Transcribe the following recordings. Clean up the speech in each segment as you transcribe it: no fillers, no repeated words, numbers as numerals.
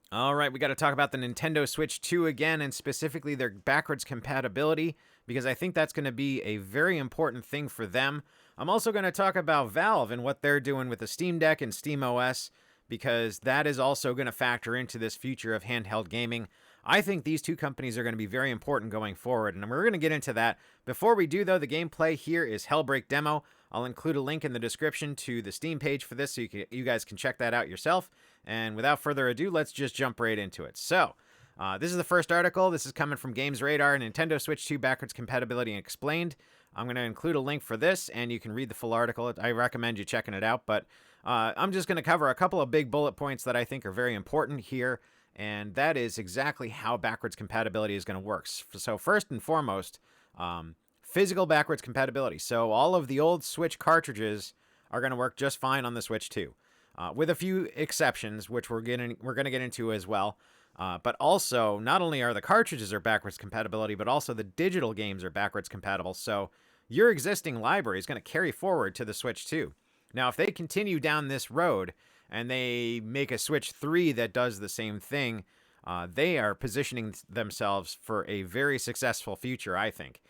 All right, we got to talk about the Nintendo Switch 2 again, and specifically their backwards compatibility, because I think that's going to be a very important thing for them. I'm also going to talk about Valve and what they're doing with the Steam Deck and SteamOS, because that is also going to factor into this future of handheld gaming. I think these two companies are going to be very important going forward, and we're going to get into that. Before we do, though, the gameplay here is Hellbreak Demo. I'll include a link in the description to the Steam page for this so you guys can check that out yourself. And without further ado, let's just jump right into it. So, this is the first article. This is coming from Games Radar, Nintendo Switch 2 backwards compatibility explained. I'm going to include a link for this, and you can read the full article. I recommend you checking it out, but I'm just going to cover a couple of big bullet points that I think are very important here, and that is exactly how backwards compatibility is going to work. So first and foremost, physical backwards compatibility. So all of the old Switch cartridges are going to work just fine on the Switch 2. With a few exceptions, which we're going to get into as well. But also, not only are the cartridges are backwards compatibility, but also the digital games are backwards compatible. So your existing library is going to carry forward to the Switch 2. Now, if they continue down this road and they make a Switch 3 that does the same thing, they are positioning themselves for a very successful future, I think,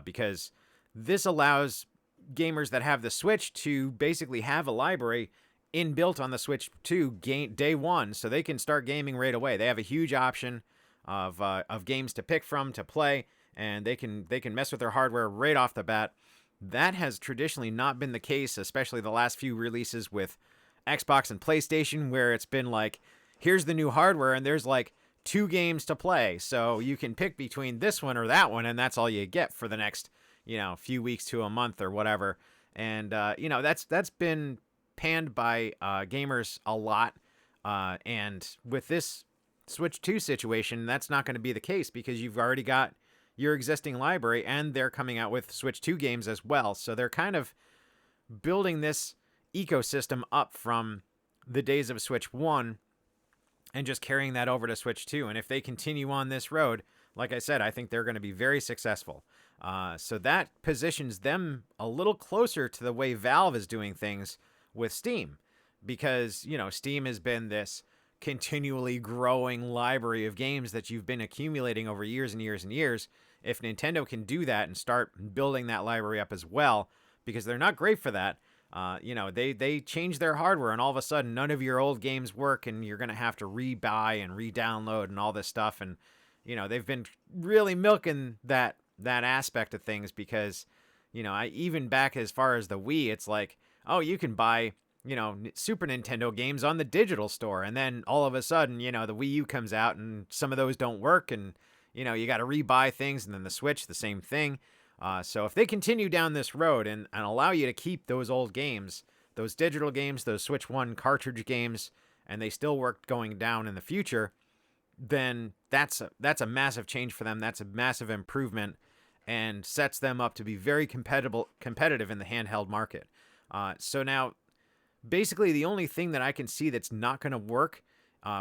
because this allows gamers that have the Switch to basically have a library inbuilt on the Switch 2 day one, so they can start gaming right away. They have a huge option of games to pick from to play, and they can mess with their hardware right off the bat. That has traditionally not been the case, especially the last few releases with Xbox and PlayStation, where it's been like, here's the new hardware, and there's like 2 games to play, so you can pick between this one or that one, and that's all you get for the next, few weeks to a month or whatever. And that's been panned by gamers a lot, and with this Switch 2 situation, that's not going to be the case because you've already got your existing library, and they're coming out with Switch 2 games as well. So they're kind of building this ecosystem up from the days of Switch 1 and just carrying that over to Switch 2. And if they continue on this road, like I said, I think they're going to be very successful. So that positions them a little closer to the way Valve is doing things with Steam, because Steam has been this continually growing library of games that you've been accumulating over years and years and years. If Nintendo can do that and start building that library up as well, because they're not great for that, they change their hardware, and all of a sudden none of your old games work, and you're gonna have to rebuy and re-download and all this stuff. And they've been really milking that aspect of things, because I even back as far as the Wii, it's like, oh, you can buy, Super Nintendo games on the digital store. And then all of a sudden, the Wii U comes out and some of those don't work. And, you got to rebuy things. And then the Switch, the same thing. So if they continue down this road and allow you to keep those old games, those digital games, those Switch 1 cartridge games, and they still work going down in the future, then that's a massive change for them. That's a massive improvement and sets them up to be very competitive in the handheld market. So now, basically, the only thing that I can see that's not going to work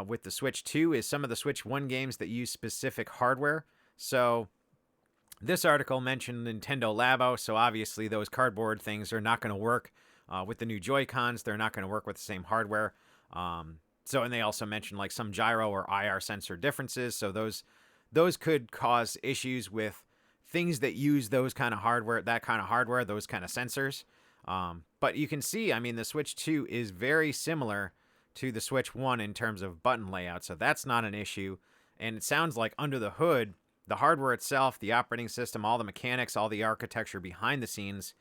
with the Switch 2 is some of the Switch 1 games that use specific hardware. So this article mentioned Nintendo Labo, so obviously those cardboard things are not going to work with the new Joy-Cons. They're not going to work with the same hardware. And they also mentioned like some gyro or IR sensor differences. So those could cause issues with things that use those kind of hardware, those kind of sensors. But you can see, the Switch 2 is very similar to the Switch 1 in terms of button layout, so that's not an issue. And it sounds like under the hood, the hardware itself, the operating system, all the mechanics, all the architecture behind the scenes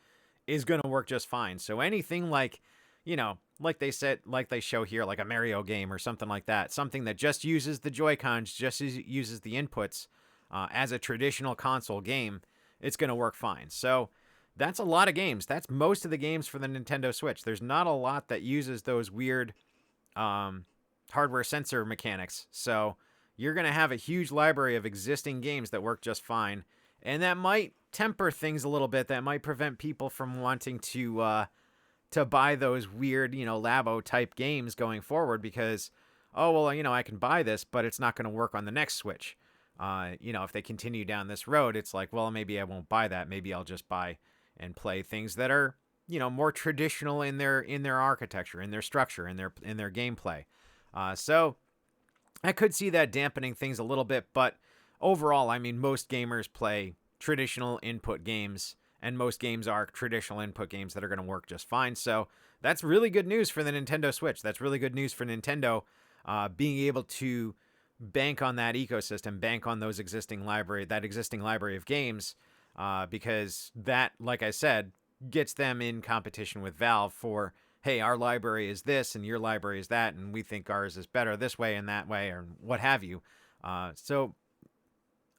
is going to work just fine. So anything like, like they show here, like a Mario game or something like that, something that just uses the Joy-Cons, just uses the inputs as a traditional console game, it's going to work fine. So that's a lot of games. That's most of the games for the Nintendo Switch. There's not a lot that uses those weird hardware sensor mechanics. So you're going to have a huge library of existing games that work just fine. And that might temper things a little bit. That might prevent people from wanting to buy those weird, Labo type games going forward, because, I can buy this, but it's not going to work on the next Switch. If they continue down this road, it's like, well, maybe I won't buy that. Maybe I'll just buy and play things that are, more traditional in their architecture, in their structure, in their gameplay. So I could see that dampening things a little bit, but overall, I mean, most gamers play traditional input games, and most games are traditional input games that are going to work just fine. So that's really good news for the Nintendo Switch. That's really good news for Nintendo being able to bank on that ecosystem, bank on that existing library of games, because that, like I said, gets them in competition with Valve for, hey, our library is this and your library is that, and we think ours is better this way and that way, or what have you. So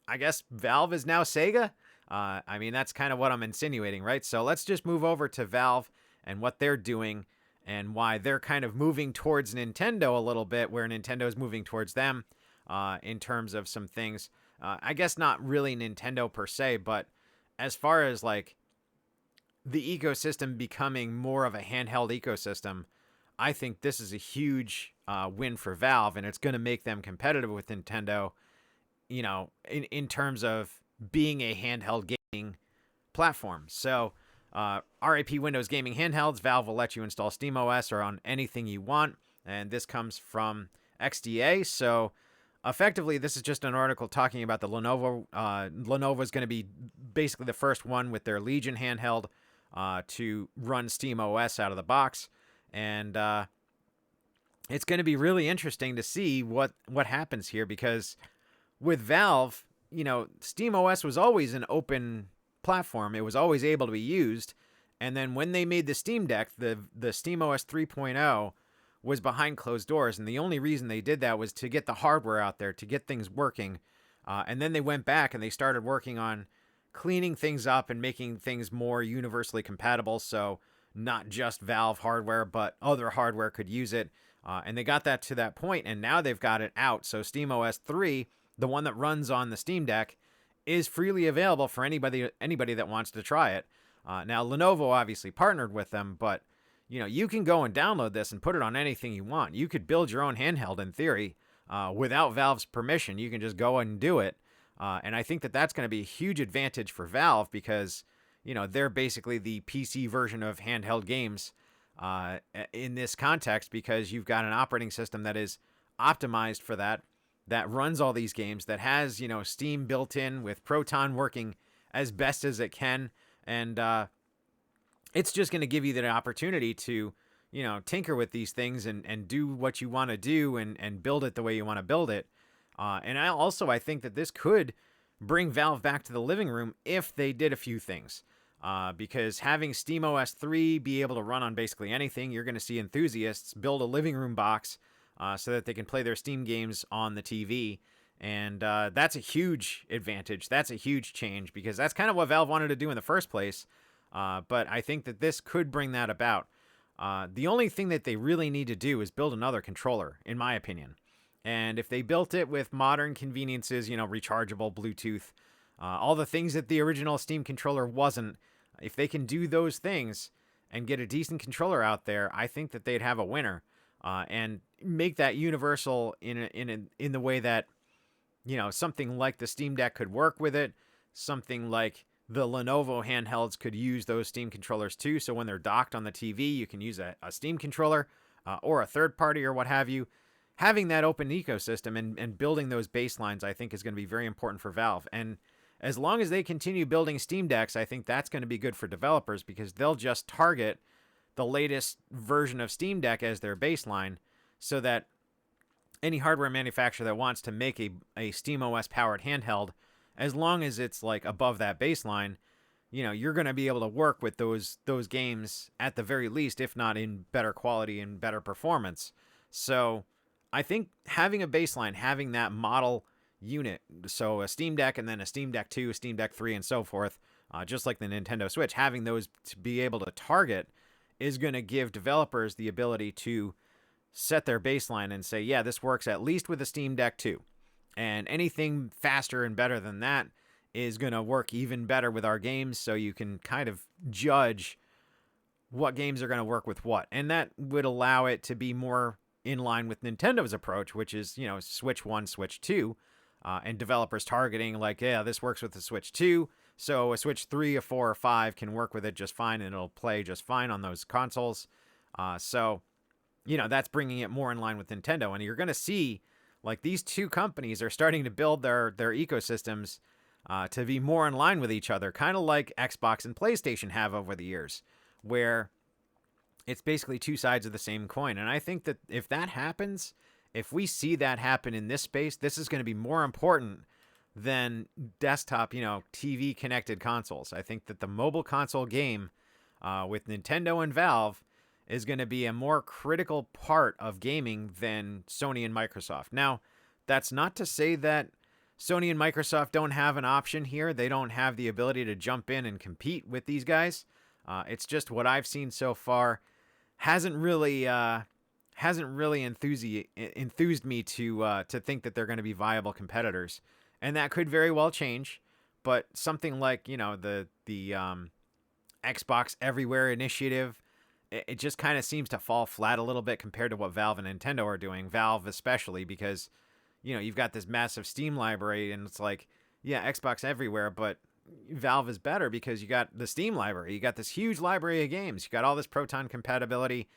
I guess Valve is now Sega. I mean, that's kind of what I'm insinuating, right? So let's just move over to Valve and what they're doing and why they're kind of moving towards Nintendo a little bit, where Nintendo's moving towards them in terms of some things. I guess not really Nintendo per se, but as far as like the ecosystem becoming more of a handheld ecosystem, I think this is a huge win for Valve, and it's going to make them competitive with Nintendo, in terms of being a handheld gaming platform. So, RAP Windows Gaming Handhelds, Valve will let you install SteamOS or on anything you want, and this comes from XDA. So, effectively, this is just an article talking about the Lenovo. Lenovo is going to be basically the first one with their Legion handheld to run SteamOS out of the box, and it's going to be really interesting to see what happens here, because with Valve, SteamOS was always an open platform. It was always able to be used, and then when they made the Steam Deck, the SteamOS 3.0 was behind closed doors, and the only reason they did that was to get the hardware out there, to get things working, and then they went back and they started working on cleaning things up and making things more universally compatible, so not just Valve hardware, but other hardware could use it. And they got that to that point, and now they've got it out. So SteamOS 3, the one that runs on the Steam Deck, is freely available for anybody that wants to try it. Now, Lenovo obviously partnered with them, but you can go and download this and put it on anything you want. You could build your own handheld in theory without Valve's permission. You can just go and do it. And I think that that's going to be a huge advantage for Valve, because, they're basically the PC version of handheld games in this context, because you've got an operating system that is optimized for that runs all these games, that has, Steam built in with Proton working as best as it can. And it's just going to give you the opportunity to, tinker with these things and do what you want to do and build it the way you want to build it. And I think that this could bring Valve back to the living room if they did a few things. Because having SteamOS 3 be able to run on basically anything, you're going to see enthusiasts build a living room box so that they can play their Steam games on the TV. And that's a huge advantage. That's a huge change, because that's kind of what Valve wanted to do in the first place. But I think that this could bring that about. The only thing that they really need to do is build another controller, in my opinion. And if they built it with modern conveniences, rechargeable Bluetooth, all the things that the original Steam controller wasn't, if they can do those things and get a decent controller out there, I think that they'd have a winner. And make that universal in the way that, something like the Steam Deck could work with it, something like the Lenovo handhelds could use those Steam controllers too. So when they're docked on the TV, you can use a Steam controller or a third party or what have you. Having that open ecosystem and building those baselines, I think, is going to be very important for Valve. And as long as they continue building Steam Decks, I think that's going to be good for developers, because they'll just target the latest version of Steam Deck as their baseline, so that any hardware manufacturer that wants to make a SteamOS powered handheld, as long as it's like above that baseline, you're going to be able to work with those games at the very least, if not in better quality and better performance. So I think having a baseline, having that model unit, so a Steam Deck and then a Steam Deck 2, a Steam Deck 3, and so forth, just like the Nintendo Switch, having those to be able to target is going to give developers the ability to set their baseline and say, yeah, this works at least with a Steam Deck 2. And anything faster and better than that is going to work even better with our games, so you can kind of judge what games are going to work with what. And that would allow it to be more in line with Nintendo's approach, which is, Switch 1, Switch 2, and developers targeting like, yeah, this works with the Switch 2, so a Switch 3, a 4, or 5 can work with it just fine, and it'll play just fine on those consoles. So, that's bringing it more in line with Nintendo, and you're going to see Like, these two companies are starting to build their ecosystems to be more in line with each other, kind of like Xbox and PlayStation have over the years, where it's basically two sides of the same coin. And I think that if that happens, if we see that happen in this space, this is going to be more important than desktop, TV connected consoles. I think that the mobile console game with Nintendo and Valve is going to be a more critical part of gaming than Sony and Microsoft. Now, that's not to say that Sony and Microsoft don't have an option here. They don't have the ability to jump in and compete with these guys. It's just what I've seen so far hasn't really enthused me to think that they're going to be viable competitors, and that could very well change. But something like the Xbox Everywhere initiative, it just kind of seems to fall flat a little bit compared to what Valve and Nintendo are doing. Valve especially, because you've got this massive Steam library, and it's like, yeah, Xbox Everywhere, but Valve is better because you got the Steam library. You got this huge library of games. You got all this Proton compatibility.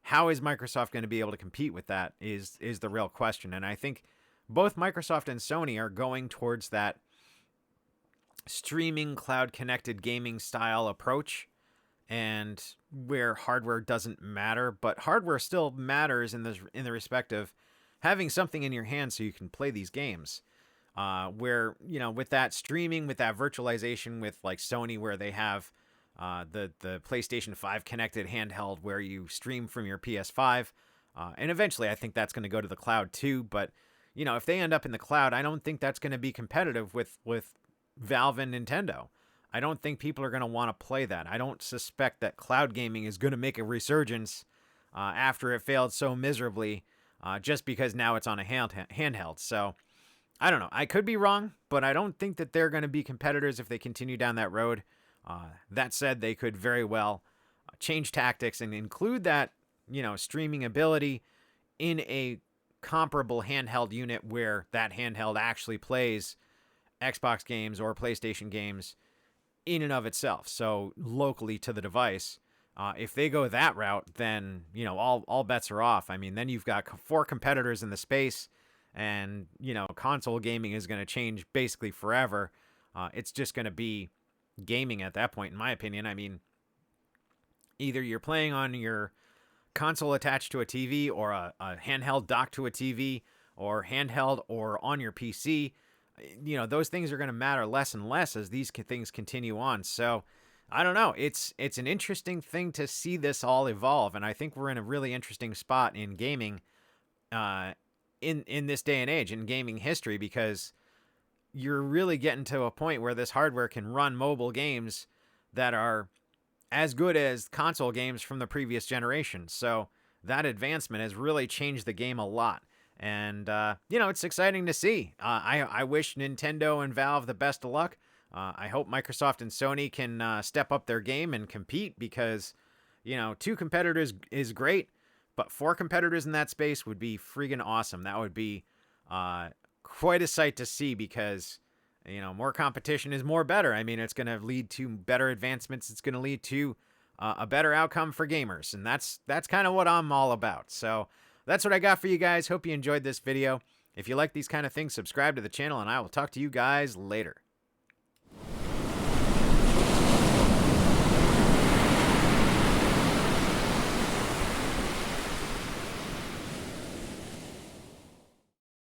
How is Microsoft going to be able to compete with that is the real question. And I think both Microsoft and Sony are going towards that streaming, cloud-connected gaming style approach, and where hardware doesn't matter, but hardware still matters in the respect of having something in your hand so you can play these games. Where, with that streaming, with that virtualization, with like Sony, where they have the PlayStation 5 connected handheld where you stream from your PS5. And eventually I think that's going to go to the cloud too. But, if they end up in the cloud, I don't think that's going to be competitive with Valve and Nintendo. I don't think people are going to want to play that. I don't suspect that cloud gaming is going to make a resurgence after it failed so miserably just because now it's on a handheld. So I don't know. I could be wrong, but I don't think that they're going to be competitors if they continue down that road. That said, they could very well change tactics and include that, streaming ability in a comparable handheld unit where that handheld actually plays Xbox games or PlayStation games in and of itself. So locally to the device. If they go that route, then, all bets are off. I mean, then you've got 4 competitors in the space. And, console gaming is going to change basically forever. It's just going to be gaming at that point, in my opinion. I mean, either you're playing on your console attached to a TV, or a handheld docked to a TV, or handheld, or on your PC. Those things are going to matter less and less as these things continue on. So, I don't know. It's an interesting thing to see this all evolve. And I think we're in a really interesting spot in gaming, in this day and age, in gaming history, because you're really getting to a point where this hardware can run mobile games that are as good as console games from the previous generation. So that advancement has really changed the game a lot. And, it's exciting to see. I wish Nintendo and Valve the best of luck. I hope Microsoft and Sony can step up their game and compete, because, 2 competitors is great. But 4 competitors in that space would be freaking awesome. That would be quite a sight to see, because, more competition is more better. I mean, it's going to lead to better advancements. It's going to lead to a better outcome for gamers. And that's kind of what I'm all about. So that's what I got for you guys. Hope you enjoyed this video. If you like these kind of things, subscribe to the channel, and I will talk to you guys later.